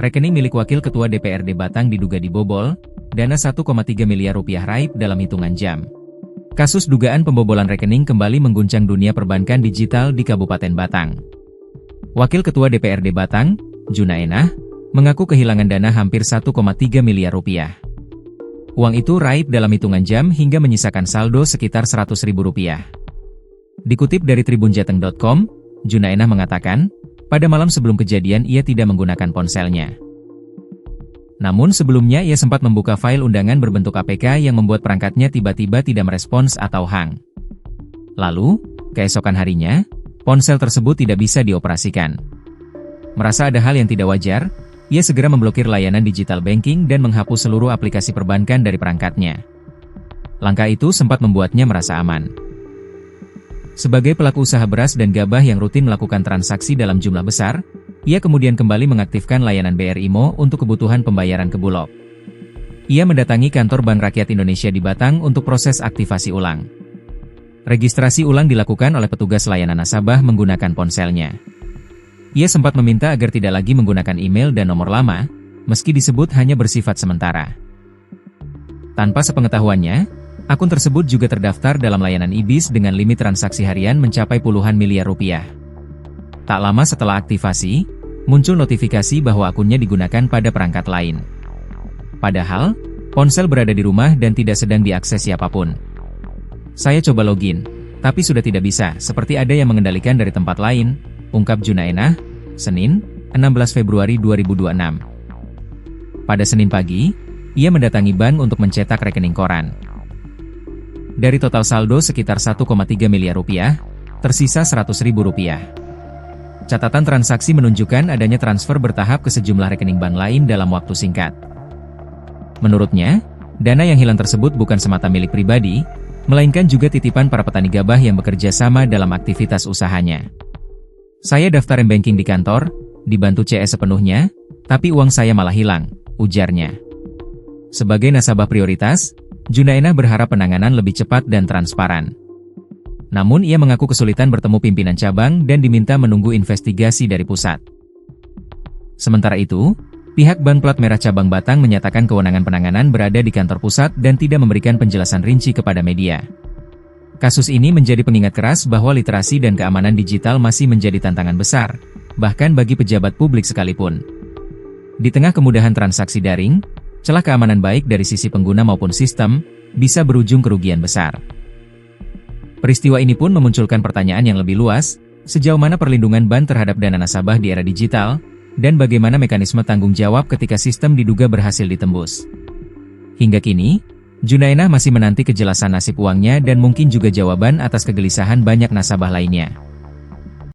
Rekening milik Wakil Ketua DPRD Batang diduga dibobol, dana 1,3 miliar rupiah raib dalam hitungan jam. Kasus dugaan pembobolan rekening kembali mengguncang dunia perbankan digital di Kabupaten Batang. Wakil Ketua DPRD Batang, Junaenah, mengaku kehilangan dana hampir 1,3 miliar rupiah. Uang itu raib dalam hitungan jam hingga menyisakan saldo sekitar Rp100.000. Dikutip dari tribunjateng.com, Junaenah mengatakan, pada malam sebelum kejadian ia tidak menggunakan ponselnya. Namun sebelumnya ia sempat membuka file undangan berbentuk APK yang membuat perangkatnya tiba-tiba tidak merespons atau hang. Lalu, keesokan harinya, ponsel tersebut tidak bisa dioperasikan. Merasa ada hal yang tidak wajar, ia segera memblokir layanan digital banking dan menghapus seluruh aplikasi perbankan dari perangkatnya. Langkah itu sempat membuatnya merasa aman. Sebagai pelaku usaha beras dan gabah yang rutin melakukan transaksi dalam jumlah besar, ia kemudian kembali mengaktifkan layanan BRIMO untuk kebutuhan pembayaran ke Bulog. Ia mendatangi kantor Bank Rakyat Indonesia di Batang untuk proses aktivasi ulang. Registrasi ulang dilakukan oleh petugas layanan nasabah menggunakan ponselnya. Ia sempat meminta agar tidak lagi menggunakan email dan nomor lama, meski disebut hanya bersifat sementara. Tanpa sepengetahuannya, akun tersebut juga terdaftar dalam layanan IBIS dengan limit transaksi harian mencapai puluhan miliar rupiah. Tak lama setelah aktivasi, muncul notifikasi bahwa akunnya digunakan pada perangkat lain. Padahal, ponsel berada di rumah dan tidak sedang diakses siapapun. Saya coba login, tapi sudah tidak bisa, seperti ada yang mengendalikan dari tempat lain, ungkap Junaenah, Senin, 16 Februari 2026. Pada Senin pagi, ia mendatangi bank untuk mencetak rekening koran. Dari total saldo sekitar 1,3 miliar rupiah, tersisa Rp100.000. Catatan transaksi menunjukkan adanya transfer bertahap ke sejumlah rekening bank lain dalam waktu singkat. Menurutnya, dana yang hilang tersebut bukan semata milik pribadi, melainkan juga titipan para petani gabah yang bekerja sama dalam aktivitas usahanya. Saya daftar m-banking di kantor, dibantu CS sepenuhnya, tapi uang saya malah hilang, ujarnya. Sebagai nasabah prioritas, Junaenah berharap penanganan lebih cepat dan transparan. Namun ia mengaku kesulitan bertemu pimpinan cabang dan diminta menunggu investigasi dari pusat. Sementara itu, pihak Bank Plat Merah Cabang Batang menyatakan kewenangan penanganan berada di kantor pusat dan tidak memberikan penjelasan rinci kepada media. Kasus ini menjadi pengingat keras bahwa literasi dan keamanan digital masih menjadi tantangan besar, bahkan bagi pejabat publik sekalipun. Di tengah kemudahan transaksi daring, celah keamanan baik dari sisi pengguna maupun sistem, bisa berujung kerugian besar. Peristiwa ini pun memunculkan pertanyaan yang lebih luas, sejauh mana perlindungan bank terhadap dana nasabah di era digital, dan bagaimana mekanisme tanggung jawab ketika sistem diduga berhasil ditembus. Hingga kini, Junaenah masih menanti kejelasan nasib uangnya dan mungkin juga jawaban atas kegelisahan banyak nasabah lainnya.